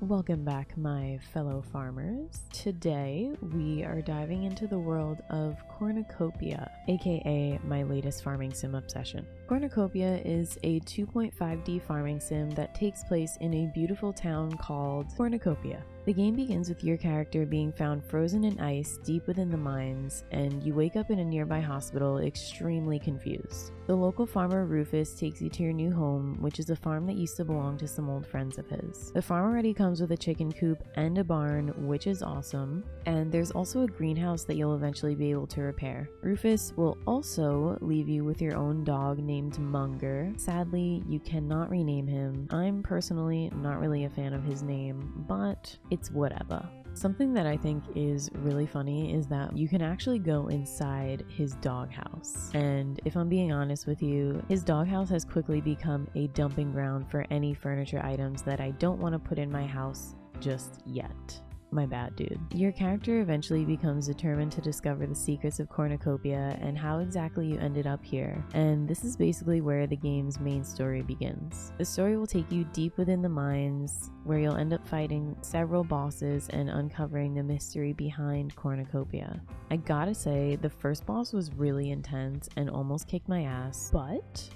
Welcome back, my fellow farmers. Today, we are diving into the world of Cornucopia, aka my latest farming sim obsession. Cornucopia is a 2.5D farming sim that takes place in a beautiful town called Cornucopia. The game begins with your character being found frozen in ice deep within the mines, and you wake up in a nearby hospital extremely confused. The local farmer Rufus takes you to your new home, which is a farm that used to belong to some old friends of his. The farm already comes with a chicken coop and a barn, which is awesome, and there's also a greenhouse that you'll eventually be able to repair. Rufus will also leave you with your own dog named Munger. Sadly, you cannot rename him. I'm personally not really a fan of his name, but it's whatever. Something that I think is really funny is that you can actually go inside his doghouse. And if I'm being honest with you, his doghouse has quickly become a dumping ground for any furniture items that I don't want to put in my house just yet. My bad, dude. Your character eventually becomes determined to discover the secrets of Cornucopia and how exactly you ended up here, and this is basically where the game's main story begins. The story will take you deep within the mines, where you'll end up fighting several bosses and uncovering the mystery behind Cornucopia. I gotta say, the first boss was really intense and almost kicked my ass, but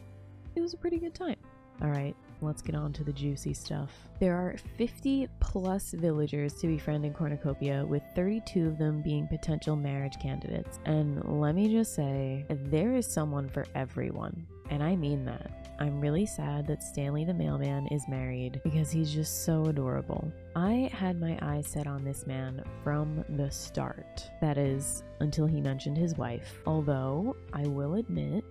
it was a pretty good time. Alright, let's get on to the juicy stuff. There are 50 plus villagers to befriend in Cornucopia, with 32 of them being potential marriage candidates. And let me just say, there is someone for everyone. And I mean that. I'm really sad that Stanley the mailman is married because he's just so adorable. I had my eyes set on this man from the start. That is, until he mentioned his wife. Although, I will admit,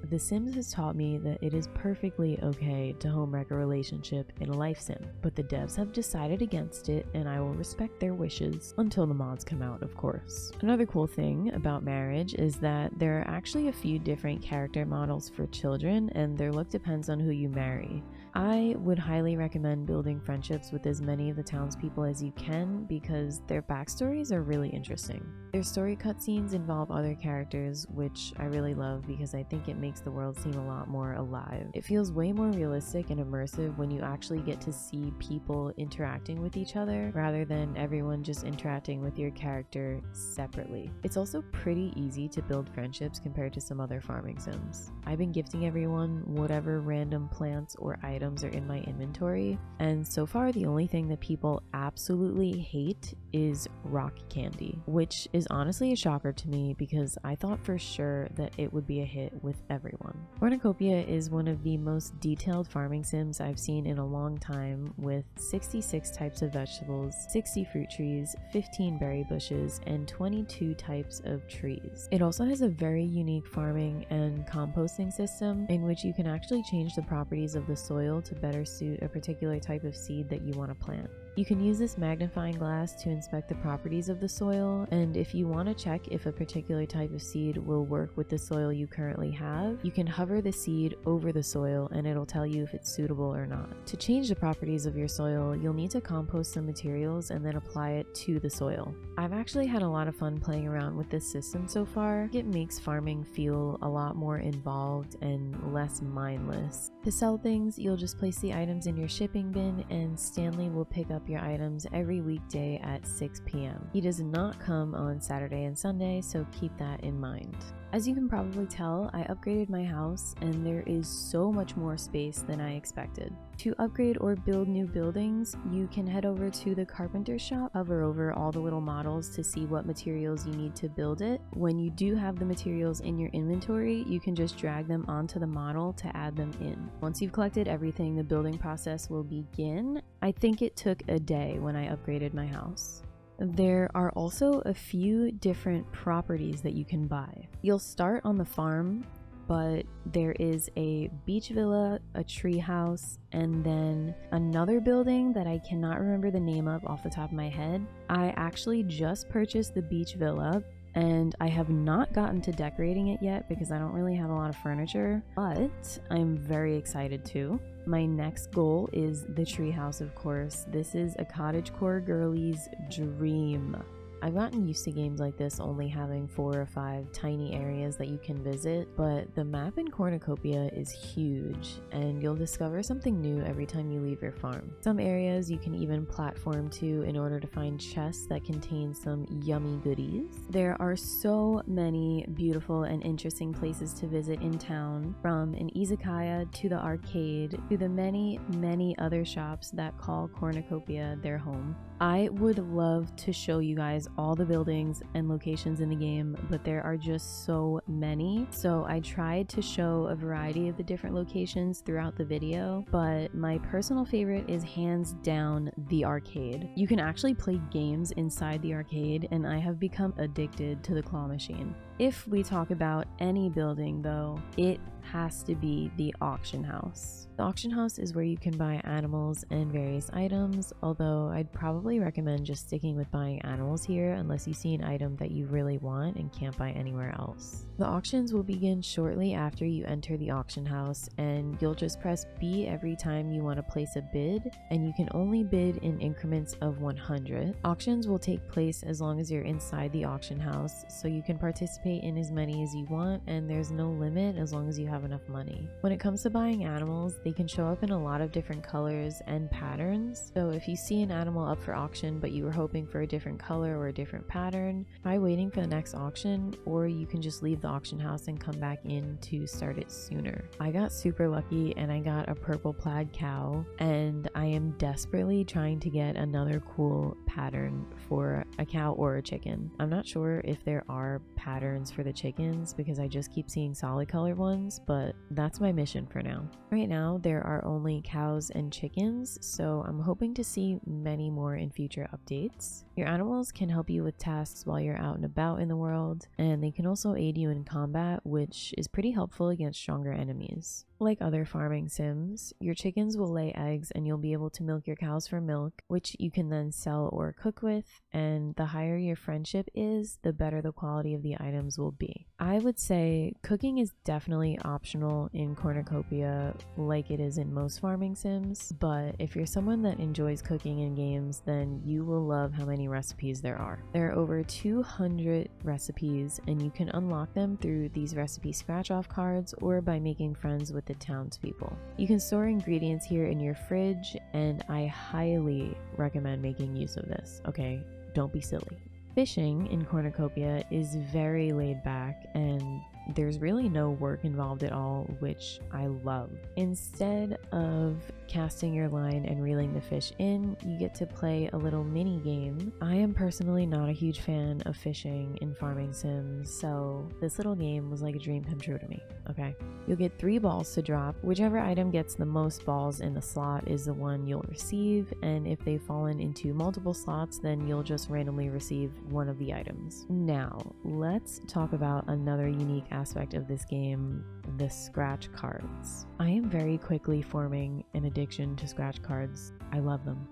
The Sims has taught me that it is perfectly okay to homewreck a relationship in a life sim, but the devs have decided against it, and I will respect their wishes until the mods come out, of course. Another cool thing about marriage is that there are actually a few different character models for children, and their look depends on who you marry. I would highly recommend building friendships with as many of the townspeople as you can because their backstories are really interesting. Their story cutscenes involve other characters, which I really love because I think it makes the world seem a lot more alive. It feels way more realistic and immersive when you actually get to see people interacting with each other rather than everyone just interacting with your character separately. It's also pretty easy to build friendships compared to some other farming sims. I've been gifting everyone whatever random plants or items are in my inventory, and so far the only thing that people absolutely hate is rock candy, which is honestly a shocker to me because I thought for sure that it would be a hit with everyone. Cornucopia is one of the most detailed farming sims I've seen in a long time, with 66 types of vegetables, 60 fruit trees, 15 berry bushes, and 22 types of trees. It also has a very unique farming and composting system in which you can actually change the properties of the soil to better suit a particular type of seed that you want to plant. You can use this magnifying glass to inspect the properties of the soil, and if you want to check if a particular type of seed will work with the soil you currently have, you can hover the seed over the soil and it'll tell you if it's suitable or not. To change the properties of your soil, you'll need to compost some materials and then apply it to the soil. I've actually had a lot of fun playing around with this system so far. It makes farming feel a lot more involved and less mindless. To sell things, you'll just place the items in your shipping bin and Stanley will pick up your items every weekday at 6 p.m. He does not come on Saturday and Sunday, so keep that in mind. As you can probably tell, I upgraded my house and there is so much more space than I expected. To upgrade or build new buildings, you can head over to the carpenter shop, hover over all the little models to see what materials you need to build it. When you do have the materials in your inventory, you can just drag them onto the model to add them in. Once you've collected everything, the building process will begin. I think it took a day when I upgraded my house. There are also a few different properties that you can buy. You'll start on the farm, but there is a beach villa, a tree house, and then another building that I cannot remember the name of off the top of my head. I actually just purchased the beach villa, and I have not gotten to decorating it yet because I don't really have a lot of furniture, but I'm very excited to. My next goal is the treehouse, of course. This is a cottagecore girlie's dream. I've gotten used to games like this only having 4 or 5 tiny areas that you can visit, but the map in Cornucopia is huge, and you'll discover something new every time you leave your farm. Some areas you can even platform to in order to find chests that contain some yummy goodies. There are so many beautiful and interesting places to visit in town, from an izakaya to the arcade to the many other shops that call Cornucopia their home. I would love to show you guys all the buildings and locations in the game, but there are just so many. So I tried to show a variety of the different locations throughout the video, but my personal favorite is hands down the arcade. You can actually play games inside the arcade, and I have become addicted to the claw machine. If we talk about any building though, it has to be the auction house. The auction house is where you can buy animals and various items, although I'd probably recommend just sticking with buying animals here unless you see an item that you really want and can't buy anywhere else. The auctions will begin shortly after you enter the auction house, and you'll just press B every time you want to place a bid, and you can only bid in increments of 100. Auctions will take place as long as you're inside the auction house, so you can participate in as many as you want, and there's no limit as long as you have enough money. When it comes to buying animals, they can show up in a lot of different colors and patterns, so if you see an animal up for auction but you were hoping for a different color or a different pattern, try waiting for the next auction, or you can just leave the auction house and come back in to start it sooner. I got super lucky and I got a purple plaid cow, and I am desperately trying to get another cool pattern for a cow or a chicken. I'm not sure if there are patterns for the chickens because I just keep seeing solid color ones, but that's my mission for now. Right now there are only cows and chickens, so I'm hoping to see many more in future updates. Your animals can help you with tasks while you're out and about in the world, and they can also aid you in combat, which is pretty helpful against stronger enemies. Like other farming sims, your chickens will lay eggs and you'll be able to milk your cows for milk, which you can then sell or cook with, and the higher your friendship is, the better the quality of the items will be. I would say cooking is definitely optional in Cornucopia like it is in most farming sims, but if you're someone that enjoys cooking in games, then you will love how many recipes there are. There are over 200 recipes, and you can unlock them through these recipe scratch-off cards or by making friends with the townspeople. You can store ingredients here in your fridge, and I highly recommend making use of this. Okay, don't be silly. Fishing in Cornucopia is very laid back, and there's really no work involved at all, which I love. Instead of casting your line and reeling the fish in, you get to play a little mini game. I am personally not a huge fan of fishing in farming sims, so this little game was like a dream come true to me, okay? You'll get 3 balls to drop. Whichever item gets the most balls in the slot is the one you'll receive, and if they've fallen into multiple slots, then you'll just randomly receive one of the items. Now, let's talk about another unique aspect of this game, the scratch cards. I am very quickly forming an addiction to scratch cards. I love them.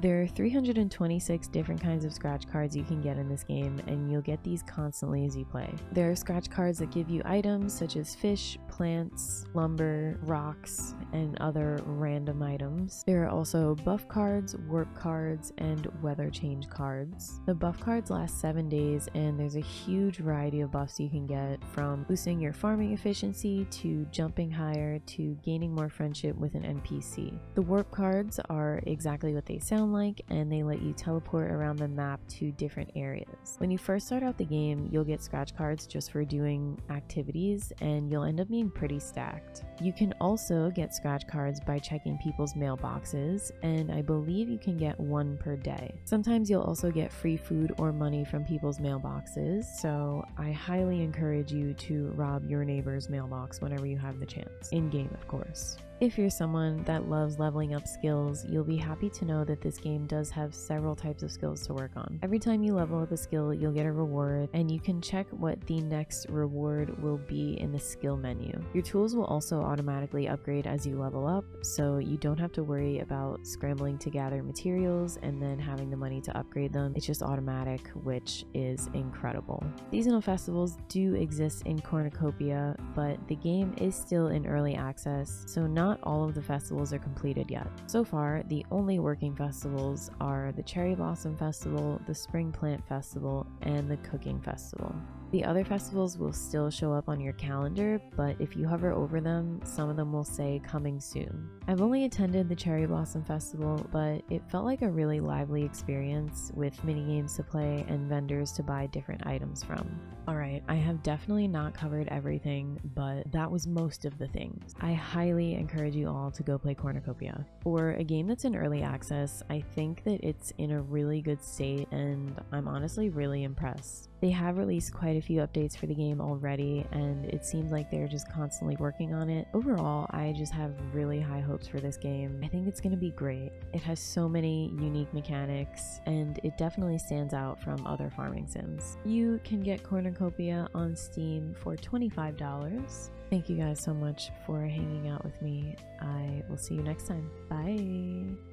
There are 326 different kinds of scratch cards you can get in this game, and you'll get these constantly as you play. There are scratch cards that give you items such as fish, plants, lumber, rocks, and other random items. There are also buff cards, warp cards, and weather change cards. The buff cards last 7 days, and there's a huge variety of buffs you can get, from boosting your farming efficiency to jumping higher to gaining more friendship with an NPC. The warp cards are exactly what they sound like, and they let you teleport around the map to different areas. When you first start out the game, you'll get scratch cards just for doing activities, and you'll end up being pretty stacked. You can also get scratch cards by checking people's mailboxes, and I believe you can get 1 per day. Sometimes you'll also get free food or money from people's mailboxes, so I highly encourage you to rob your neighbor's mailbox whenever you have the chance. In-game, of course. If you're someone that loves leveling up skills, you'll be happy to know that this game does have several types of skills to work on. Every time you level up a skill, you'll get a reward, and you can check what the next reward will be in the skill menu. Your tools will also automatically upgrade as you level up, so you don't have to worry about scrambling to gather materials and then having the money to upgrade them. It's just automatic, which is incredible. Seasonal festivals do exist in Cornucopia, but the game is still in early access, so not not all of the festivals are completed yet. So far, the only working festivals are the Cherry Blossom Festival, the Spring Plant Festival, and the Cooking Festival. The other festivals will still show up on your calendar, but if you hover over them, some of them will say coming soon. I've only attended the Cherry Blossom Festival, but it felt like a really lively experience with minigames to play and vendors to buy different items from. Alright, I have definitely not covered everything, but that was most of the things. I highly encourage you all to go play Cornucopia. For a game that's in early access, I think that it's in a really good state and I'm honestly really impressed. They have released quite a few updates for the game already, and it seems like they're just constantly working on it. Overall, I just have really high hopes for this game. I think it's going to be great. It has so many unique mechanics, and it definitely stands out from other farming sims. You can get Cornucopia on Steam for $25. Thank you guys so much for hanging out with me. I will see you next time. Bye!